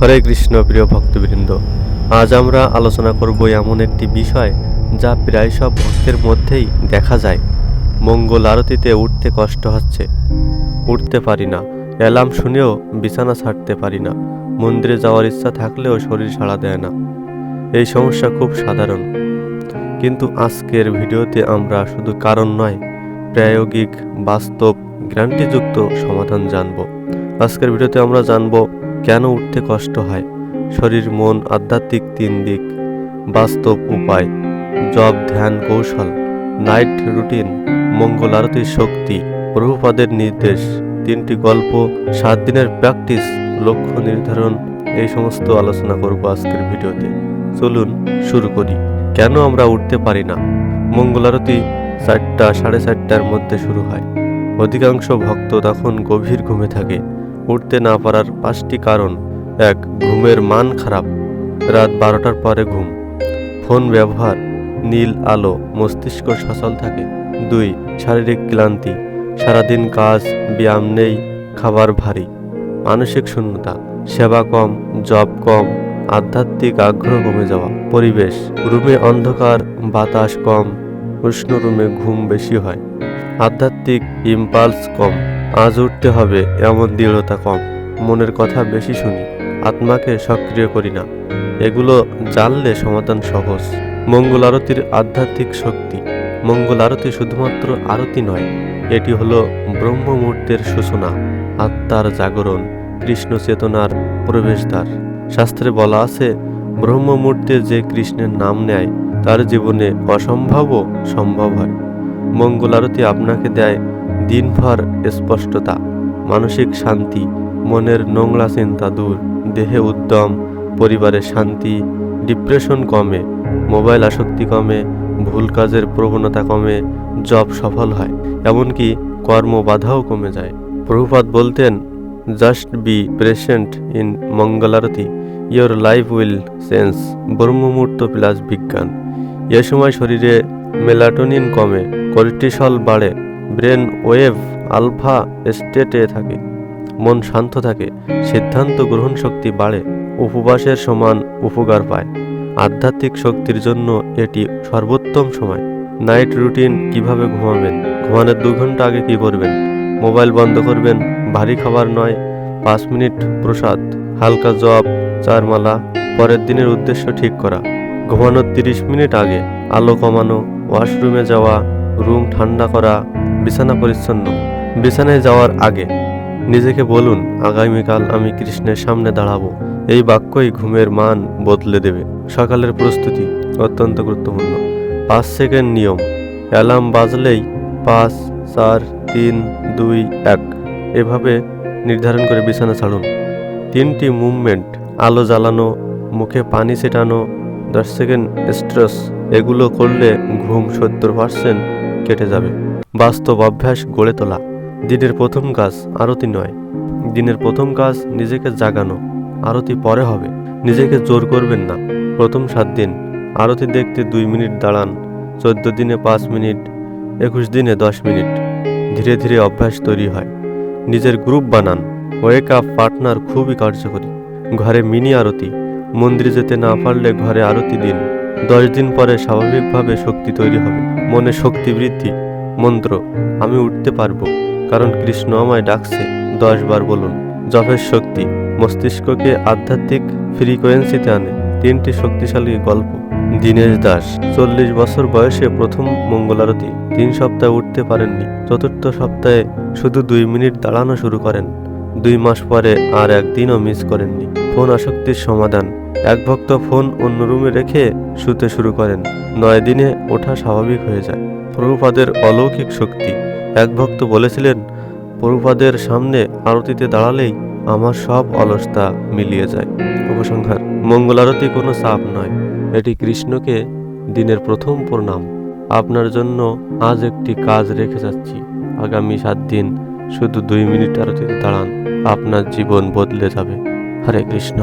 হরে কৃষ্ণ প্রিয় ভক্তবৃন্দ, আজ আমরা আলোচনা করব এমন একটি বিষয় যা প্রায় সব ভক্তের মধ্যেই দেখা যায়। মঙ্গল আরতিতে উঠতে কষ্ট হচ্ছে, উঠতে পারি না, অ্যালার্ম শুনেও বিছানা ছাড়তে পারি না, মন্দিরে যাওয়ার ইচ্ছা থাকলেও শরীর সাড়া দেয় না। এই সমস্যা খুব সাধারণ, কিন্তু আজকের ভিডিওতে আমরা শুধু কারণ নয়, প্রায়োগিক বাস্তব গ্যারান্টিযুক্ত সমাধান জানব। আজকের ভিডিওতে আমরা জানব কেন উঠতে কষ্ট হয়, শরীর মন আধ্যাত্মিক তিন দিক, বাস্তব উপায়, জপ ধ্যান কৌশল, নাইট রুটিন, মঙ্গল আরতির শক্তি, প্রভুপাদের নির্দেশ, 3টি গল্প, 7 দিনের প্র্যাকটিস, লক্ষ্য নির্ধারণ, এই সমস্ত আলোচনা করব আজকের ভিডিওতে। চলুন শুরু করি। কেন আমরা উঠতে পারি না? মঙ্গল আরতি 4টা 4:30টার মধ্যে শুরু হয়। অধিকাংশ ভক্ত তখন গভীর ঘুমে থাকে। উঠতে না পারার 5টি কারণ: 1. ঘুমের মান খারাপ, রাত 12টার পরে ঘুম, ফোন ব্যবহার, নীল আলো, মস্তিষ্ক সচল থাকে। 2. শারীরিক ক্লান্তি, সারাদিন কাজ, ব্যায়াম নেই, খাবার ভারী। মানসিক শূন্যতা, সেবা কম, জব কম, আধ্যাত্মিক আগ্রহ কমে যাওয়া। পরিবেশ, রুমে অন্ধকার, বাতাস কম, উষ্ণ রুমে ঘুম বেশি হয়। আধ্যাত্মিক ইম্পালস কম, আজ উঠতে হবে এমন দৃঢ়তা কম, মনের কথা বেশি শুনি, আত্মাকে সক্রিয় করি না। এগুলো জানলে সমাধান সহজ। মঙ্গল আরতির আধ্যাত্মিক শক্তি। মঙ্গল আরতি শুধুমাত্র আরতি নয়, এটি হলো ব্রহ্ম মুহূর্তের সূচনা, আত্মার জাগরণ, কৃষ্ণ চেতনার প্রবেশদ্বার। শাস্ত্রে বলা আছে, ব্রহ্ম মুহূর্তে যে কৃষ্ণের নাম নেয় তার জীবনে অসম্ভবও সম্ভব হয়। মঙ্গল আরতি আপনাকে দেয় দিনভর স্পষ্টতা, মানসিক শান্তি, মনের নোংরা চিন্তা দূর, দেহে উদ্যম, পরিবারে শান্তি, ডিপ্রেশন কমে, মোবাইল আসক্তি কমে, ভুল কাজের প্রবণতা কমে, জব সফল হয়, এমনকি কর্মবাধাও কমে যায়। প্রভুপাদ বলতেন, just be present in Mangal Aarti, your life will change. ব্রহ্মমুহূর্ত প্লাস বিজ্ঞান। এ সময় শরীরে মেলাটোনিন কমে, কর্টিসল বাড়ে, ব্রেন ওয়েভ আলফা স্টেটে থাকে, মন শান্ত থাকে, সিদ্ধান্ত গ্রহণ শক্তি বাড়ে, উপবাসের সমান উপকার পায়। আধ্যাত্মিক শক্তির জন্য এটি সর্বোত্তম সময়। নাইট রুটিন, কিভাবে ঘুমাবেন? ঘুমানোর 2 ঘন্টা আগে কি করবেন? মোবাইল বন্ধ করবেন, ভারী খাবার নয়, 5 মিনিট প্রসাদ, হালকা জপ, 4 মালা। পরের দিনের উদ্দেশ্য ঠিক করা। ঘুমানোর 30 মিনিট আগে আলো কমানো, ওয়াশরুমে যাওয়া, রুম ঠান্ডা করা, বিছানা পরিচ্ছন্ন। বিছানায় যাওয়ার আগে নিজেকে বলুন, আগামীকাল আমি কৃষ্ণের সামনে দাঁড়াবো। এই বাক্যই ঘুমের মান বদলে দেবে। সকালের প্রস্তুতি অত্যন্ত গুরুত্বপূর্ণ। 5 সেকেন্ড নিয়ম, অ্যালার্ম বাজলেই 5, 4, 3, 2, 1 এভাবে নির্ধারণ করে বিছানা ছাড়ুন। 3টি মুভমেন্ট, আলো জ্বালানো, মুখে পানি ছেটানো, 10 সেকেন্ড স্ট্রেস। এগুলো করলে ঘুম 70% কেটে যাবে। বাস্তব অভ্যাস গড়ে তোলা। দিনের প্রথম কাজ আরতি নয়, দিনের প্রথম কাজ নিজেকে জাগানো। আরতি পরে হবে, নিজেকে জোর করবেন না। প্রথম 7 দিন আরতি দেখতে 2 মিনিট দাঁড়ান, 14 দিনে 5 মিনিট, 21 দিনে 10 মিনিট। ধীরে ধীরে অভ্যাস তৈরি হয়। নিজের গ্রুপ বানান, ওয়েক আপ পার্টনার খুবই কার্যকরী। ঘরে মিনি আরতি, মন্দিরে যেতে না পারলে ঘরে আরতি দিন। 10 দিন পরে স্বাভাবিকভাবে শক্তি তৈরি হবে। মনে শক্তি বৃদ্ধি। মন্ত্র, আমি উঠতে পারবো কারণ কৃষ্ণ আমায় ডাকছে, 10 বার বলুন। জপের শক্তি, মস্তিষ্ককে আধ্যাত্মিক ফ্রিকোয়েন্সিতে আনে। 3টি শক্তিশালী গল্প। দীনেশ দাস 40 বছর বয়সে প্রথম মঙ্গল আরতি, 3 সপ্তাহ উঠতে পারেননি। 4র্থ সপ্তাহে শুধু 2 মিনিট দাঁড়ানো শুরু করেন। 2 মাস পরে আর একদিনও মিস করেননি। ফোন আসক্তির সমাধান। এক ভক্ত ফোন অন্য রুমে রেখে শুতে শুরু করেন, 9 দিনে ওঠা স্বাভাবিক হয়ে যায়। প্রভুপাদের অলৌকিক শক্তি। এক ভক্ত বলেছিলেন, প্রভুপাদের সামনে আরতিতে দাঁড়ালেই আমার সব অলসতা মিলিয়ে যায়। উপসংহার, মঙ্গল আরতি কোনো চাপ নয়, এটি কৃষ্ণকে দিনের প্রথম প্রণাম। আপনার জন্য আজ একটি কাজ রেখে যাচ্ছি। আগামী 7 দিন শুধু 2 মিনিট আরতিতে দাঁড়ান, আপনার জীবন বদলে যাবে। হরে কৃষ্ণ।